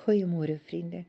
Goeiemôre vriende.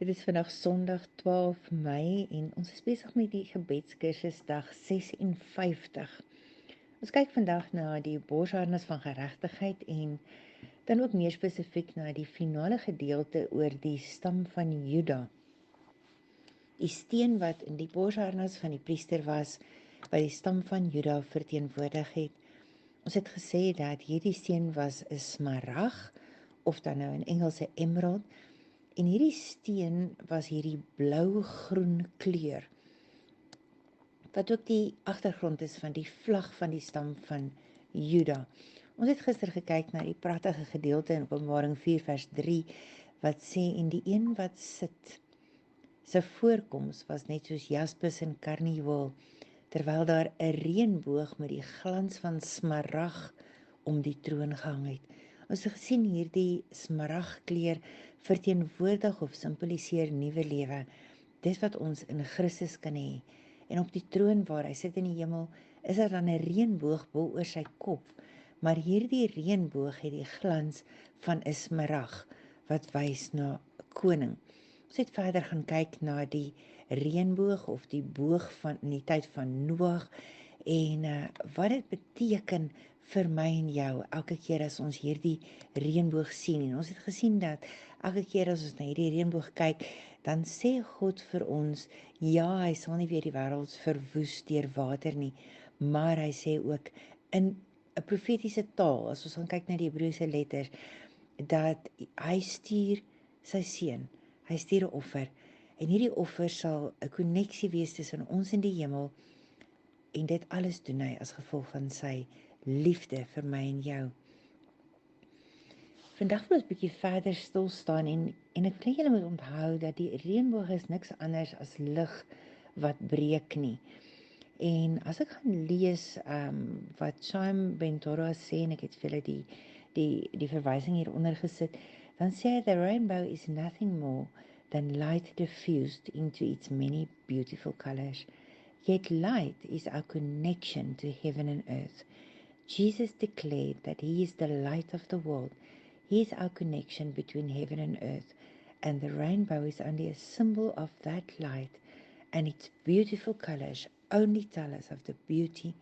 Dit is vandag Sondag 12 Mei en ons is besig met die gebedskursus dag 56. Ons kyk vandag na die borsharnas van geregtigheid en dan ook meer spesifiek na die finale gedeelte oor die stam van Juda. Die steen wat in die borsharnas van die priester was, wat die stam van Juda verteenwoordig het. Ons het gesê dat hierdie steen was 'n smarag of dan nou in Engels 'n emerald. En hierdie steen was hierdie blou-groen kleur, wat ook die agtergrond is van die vlag van die stam van Juda. Ons het gister gekyk na die pragtige gedeelte in Openbaring 4 vers 3, wat sê, en die een wat sit, sy voorkoms was net soos jaspis en karnieul, terwyl daar 'n reënboog met die glans van smarag om die troon gehang het. Ons het gesien hierdie smaragkleur verteenwoordig of simboliseer nuwe lewe. Dis wat ons in Christus kan hê. En op die troon waar hy sit in die hemel, is daar dan 'n reënboog bo oor sy kop. Maar hierdie reënboog het die glans van 'n smarag wat wys na 'n koning. Ons het verder gaan kyk na die reënboog of die boog van in die tyd van Noag en wat dit beteken vir my en jou elke keer as ons hierdie reënboog sien. En ons het gesien dat elke keer as ons na hierdie reënboog kyk, dan sê God vir ons, ja, hy sal nie weer die wêreld verwoes deur water nie, maar hy sê ook in 'n profetiese taal, as ons gaan kyk na die Hebreëse letters, dat hy stuur sy seun, hy stuur 'n offer, en hierdie offer sal 'n koneksie wees tussen ons en die hemel, en dit alles doen hy as gevolg van sy liefde vir my en jou. Vandag wil ons 'n bietjie verder stil staan en ek wil julle moet onthou dat die reënboog is niks anders as lig wat breek nie. En as ek gaan lees wat Chaim Ben Torah sê, en ek het vir julle die verwysing hieronder gesit, dan sê hy, the rainbow is nothing more than light diffused into its many beautiful colors. Yet light is our connection to heaven and earth. Jesus declared that he is the light of the world. He is our connection between heaven and earth, and the rainbow is only a symbol of that light, and its beautiful colors only tell us of the beauty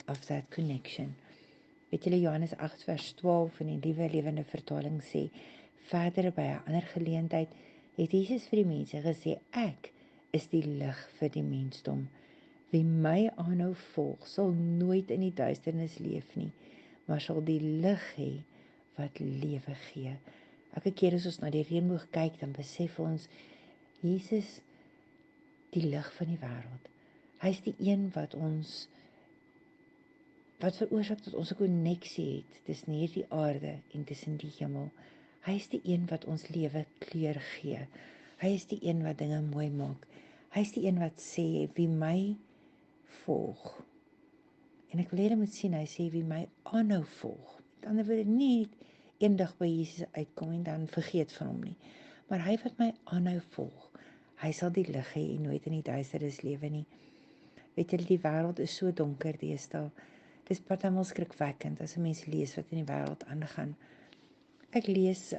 of that connection. Weet julle, Johannes 8 vers 12 in die Nuwe Lewende Vertaling sê, verder by 'n ander geleentheid het Jesus vir die mense gesê, ek is die lig vir die mensdom. Wie my aanhou volg, sal nooit in die duisternis leef nie, maar sal die lig hê wat lewe gee. Elke keer as ons na die reënboog kyk, dan besef ons, Jesus, die lig van die wêreld. Hy is die een wat veroorsaak dat ons 'n koneksie het tussen hierdie aarde en tussen die hemel. Hy is die een wat ons lewe kleur gee. Hy is die een wat dinge mooi maak. Hy is die een wat sê, wie my volg. En ek wil julle moet sien, hy sê, wie my aanhou volg. Met ander woorde, nie eendag by Jesus uitkom en dan vergeet van hom nie. Maar hy wat my aanhou volg, hy sal die lig hê en nooit in die duisternis lewe nie. Weet julle, die wêreld is so donker deesdae. Dis partymal skrikwekkend as 'n mens lees wat in die wêreld aangaan. Ek lees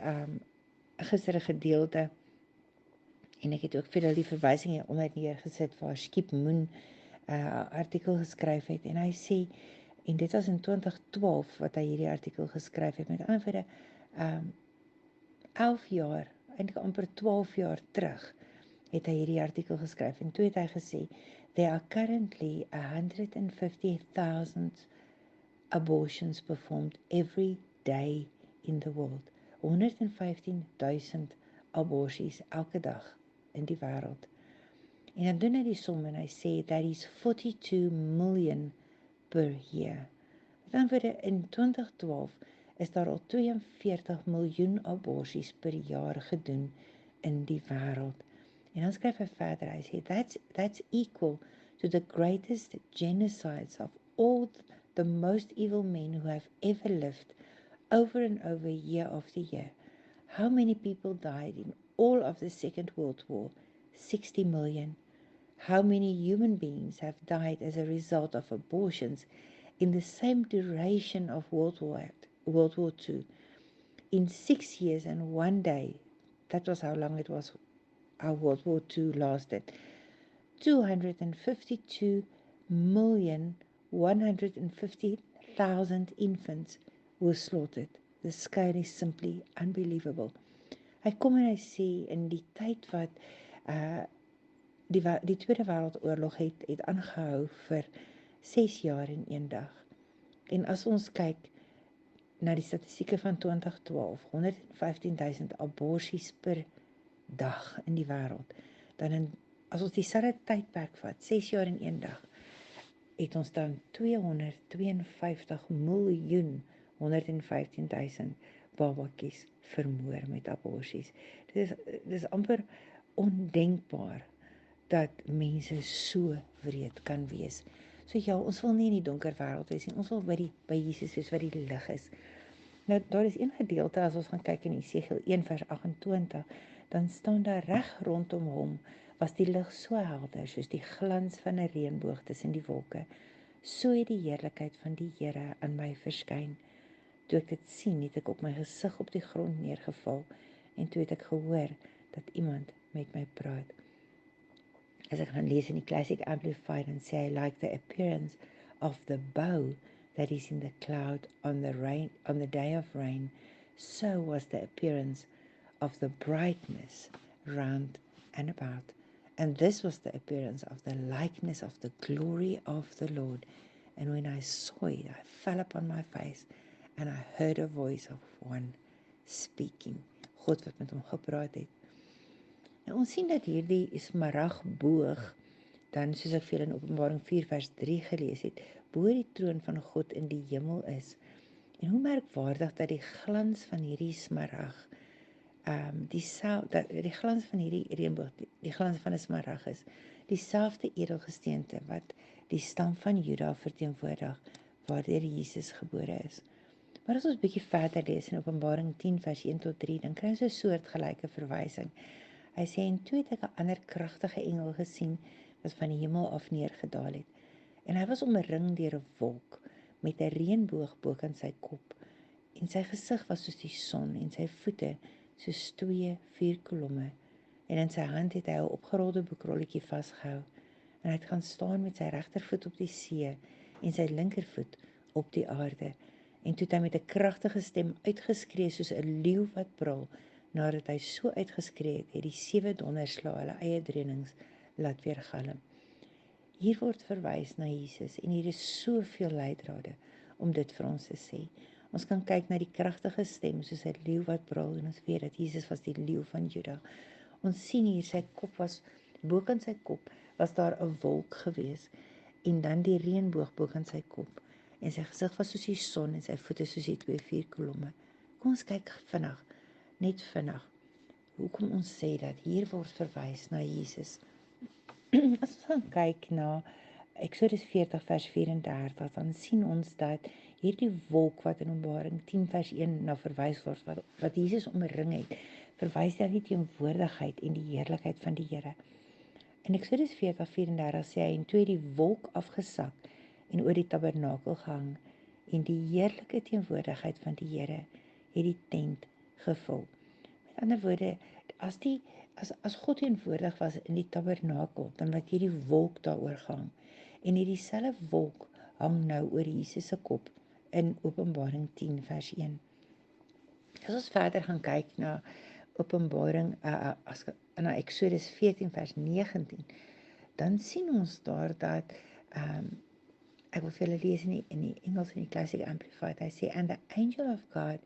gister 'n gedeelte en ek het ook vir hulle die verwysing hieronder neergesit waar Skip Moon 'n artikel geskryf het, en hy sê, en dit was in 2012 wat hy hierdie artikel geskryf het, met ander woorde 11 jaar, eintlik amper 12 jaar terug, het hy hierdie artikel geskryf, en toe het hy gesê, there are currently 150,000 abortions performed every day in the world. 115,000 aborsies elke dag in die wêreld. En dan doen hy die som en hy sê, that is 42 million per year. Met ander woorde, in 2012 is daar al 42 miljoen aborsies per jaar gedoen in die wêreld. En dan skryf hy verder, hy sê, that's equal to the greatest genocides of all the most evil men who have ever lived, over and over, year after year. How many people died in all of the Second World War? 60 million. How many human beings have died as a result of abortions in the same duration of World War II? In 6 years and 1 day, that was how long it was, how World War II lasted. 252,150,000 infants were slaughtered. The scale is simply unbelievable. Hy kom en hy sê in die tyd wat die Tweede Wêreldoorlog het aangehou vir 6 jaar en 1 dag. En as ons kyk na die statistieke van 2012, 115,000 aborsies per dag in die wêreld, dan as ons dieselfde tydperk vat, 6 jaar en 1 dag, het ons dan 252,115,000 babatjies vermoor met aborsies. Dit is amper ondenkbaar dat mense so wreed kan wees. So ja, ons wil nie in die donker wêreld wees nie, ons wil by Jesus wees wat die lig is. Nou, daar is een gedeelte, as ons gaan kyk in Esegiel 1 vers 28, dan staan daar reg rondom hom, was die lig so helder, soos die glans van 'n reënboog tussen die wolke. So het die heerlikheid van die Here aan my verskyn. Toe ek dit sien, het ek op my gesig op die grond neergeval, en toe het ek gehoor dat iemand met my praat. As ek gaan lees in die Classic Amplified, dan sê hy, like the appearance of the bow that is in the cloud on the day of rain, so was the appearance of the brightness round and about. And this was the appearance of the likeness of the glory of the Lord. And when I saw it, I fell upon my face, and I heard a voice of one speaking. God wat met hom gepraat het. En ons sien dat hierdie smaragboog, dan soos ek veel in Openbaring 4 vers 3 gelees het, bo die troon van God in die hemel is. En hoe merkwaardig dat die glans van hierdie smarag, die glans van hierdie reënboog, die glans van 'n smarag is, dieselfde edelgesteente wat die stam van Juda verteenwoordig, waardeur Jesus gebore is. Maar as ons bietjie verder lees in Openbaring 10 vers 1 tot 3, dan kry ons 'n soortgelyke verwysing. Hy sê, en toe het ek 'n ander kragtige engel gesien, wat van die hemel af neergedaal het. En hy was omring deur 'n wolk, met 'n reënboog bokant sy kop, en sy gesig was soos die son, en sy voete soos 2 vuurkolomme, en in sy hand het hy 'n opgerolde boekrolletjie vasgehou, en hy het gaan staan met sy regtervoet op die see, en sy linkervoet op die aarde, en toe het hy met 'n kragtige stem uitgeskree soos 'n leeu wat brul. Nadat hy so uitgeskree het, het die 7 donderslae hulle eie drenings laat weergalm. Hier word verwys na Jesus, en hier is soveel leidrade om dit vir ons te sê. Ons kan kyk na die kragtige stem soos 'n leeu wat brul, en ons weet dat Jesus was die leeu van Juda. Ons sien hier sy kop was, bokant sy kop was daar 'n wolk gewees, en dan die reënboog bokant sy kop, en sy gesig was soos die son, en sy voete soos die 2 vuurkolomme. Kom ons kyk net vinnig, hoekom ons sê dat hier word verwys na Jesus. As ons gaan kyk na Exodus 40 vers 34, dan sien ons dat hierdie wolk wat in Openbaring 10 vers 1 na verwys word, wat Jesus omring het, verwys na die teenwoordigheid en die heerlikheid van die Here. In Exodus 40 34 sê hy, en toe het die wolk afgesak en oor die tabernakel gehang, en die heerlike teenwoordigheid van die Here het die tent gevul. Met ander woorde, as God teenwoordig was in die tabernakel, dan het hierdie wolk daaroor gehang, en hierdie selfe wolk hang nou oor Jesus se kop in Openbaring 10 vers 1. As ons verder gaan kyk na Openbaring, na Exodus 14 vers 19, dan sien ons daar dat, ek wil vir julle lees in die Engels in die Classic Amplified, hy sê, and the angel of God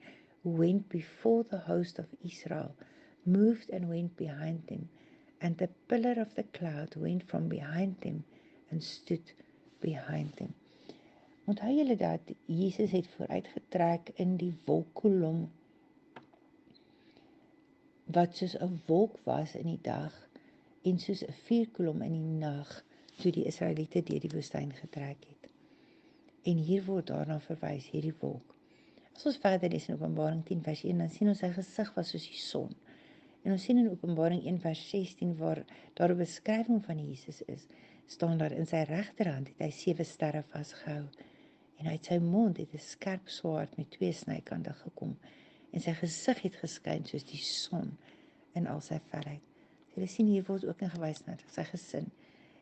went before the host of Israel, moved and went behind them, and the pillar of the cloud went from behind them and stood behind them. Onthou julle dat Jesus het vooruitgetrek in die wolkkolom, wat soos 'n wolk was in die dag, en soos 'n vuurkolom in die nag, toe die Israeliete deur die woestyn getrek het. En hier word daarna verwys, hierdie wolk. As ons verder lees in Openbaring 10 vers 1, dan sien ons sy gesig was soos die son. En ons sien in Openbaring 1 vers 16, waar daar 'n beskrywing van Jesus is, staan daar, in sy regterhand het hy 7 sterre vasgehou, en uit sy mond het 'n skerp swaard met 2 snykante gekom, en sy gesig het geskyn soos die son, in al sy felheid. Jy sien hier word ook in gewys na sy gesin.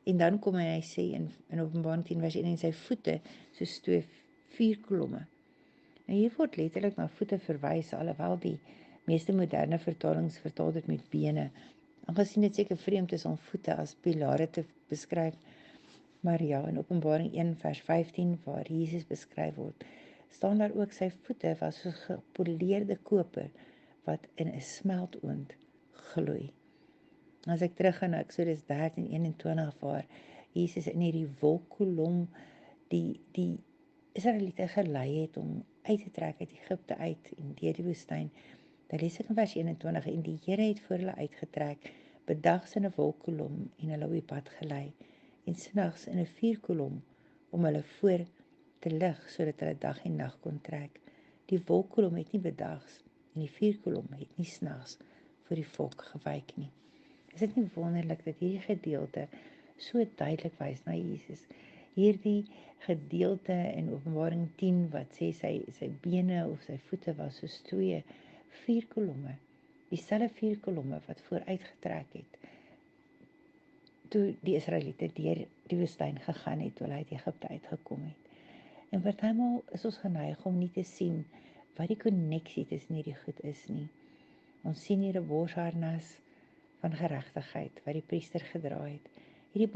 En dan kom hy sê in Openbaring 10 vers 1 en sy voete soos 2 vuurkolomme. Nou hier word letterlik na voete verwys, alhoewel die meeste moderne vertalings vertaal dit met bene. Aangesien dit seker vreemd is om voete as pilare te beskryf, maar ja, in Openbaring 1 vers 15 waar Jesus beskryf word, staan daar ook sy voete was soos gepoleerde koper wat in 'n smeltoond gloei. As ek teruggaan na Eksodus 13:21 waar Jesus in hierdie wolkkolom die Israeliete gelei het om uit te trek uit Egipte uit en deur die woestyn. Dan lees ek in vers 21 en die Here het voor hulle uitgetrek, bedags in 'n wolkkolom en hulle op die pad gelei en s'nags in 'n vuurkolom om hulle voor te lig sodat hulle dag en nag kon trek. Die wolkkolom het nie bedags en die vuurkolom het nie s'nags vir die volk gewyk nie. Is dit nie wonderlik dat hierdie gedeelte so duidelik wys na Jesus? Hierdie gedeelte in Openbaring 10 wat sê sy bene of sy voete was soos 2 vuurkolomme, dieselfde vuurkolomme wat vooruitgetrek het toe die Israeliete deur die woestyn gegaan het, toe hulle uit Egipte uitgekom het. En partymal is ons geneig om nie te sien wat die koneksie tussen hierdie goed is nie. Ons sien hier 'n borsharnas van geregtigheid wat die priester gedra het. Hierdie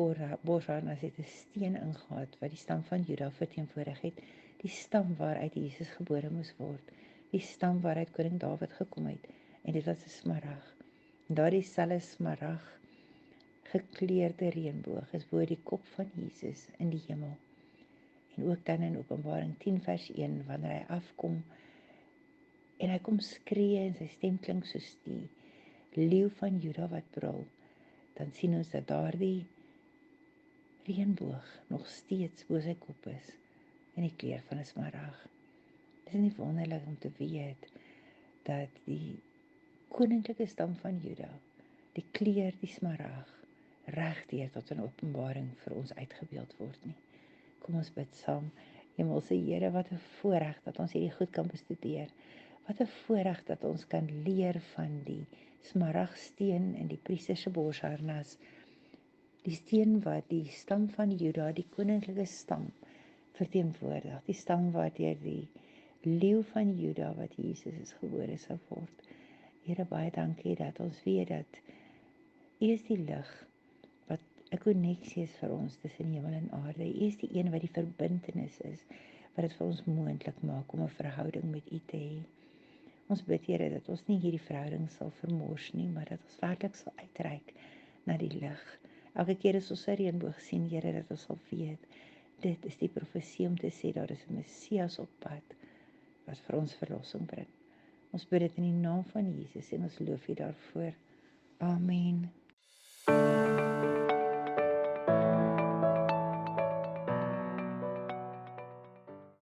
borsharnas het 'n steen ingehaat wat die stam van Juda verteenwoordig het, die stam waaruit Jesus gebore moes word, die stam waaruit koning Dawid gekom het, en dit was 'n smarag. En daardie selfde smarag gekleurde reënboog is bo die kop van Jesus in die hemel. En ook dan in Openbaring 10 vers 1 wanneer hy afkom en hy kom skree en sy stem klink soos die leeu van Juda wat brul, dan sien ons dat daardie reënboog nog steeds bo sy kop is in die kleur van 'n smarag. Dit is nie wonderlik om te weet dat die koninklike stam van Juda, die kleur die smarag, regdeur tot 'n openbaring vir ons uitgebeeld word nie. Kom ons bid saam. Hemelse Here, wat 'n voorreg dat ons hierdie goed kan bestudeer. Wat 'n voorreg dat ons kan leer van die smaragdsteen in die priester se borsharnas. Die steen wat die stam van Juda, die koninklike stam, verteenwoordig. Die stam waardeur die leeu van Juda wat Jesus is gebore sou word. Here, baie dankie dat ons weet dat U is die lig wat 'n koneksie is vir ons tussen hemel en aarde. U is die een wat die verbintenis is, wat dit vir ons moontlik maak om 'n verhouding met U te hê. Ons bid, Here, dat ons nie hierdie verhouding sal vermors nie, maar dat ons werklik sal uitreik na die lig. Elke keer as ons 'n reënboog sien, Here, dat ons sal weet, dit is die profesie om te sê daar is 'n Messias op pad wat vir ons verlossing bring. Ons bid dit in die naam van Jesus en ons loof U daarvoor. Amen.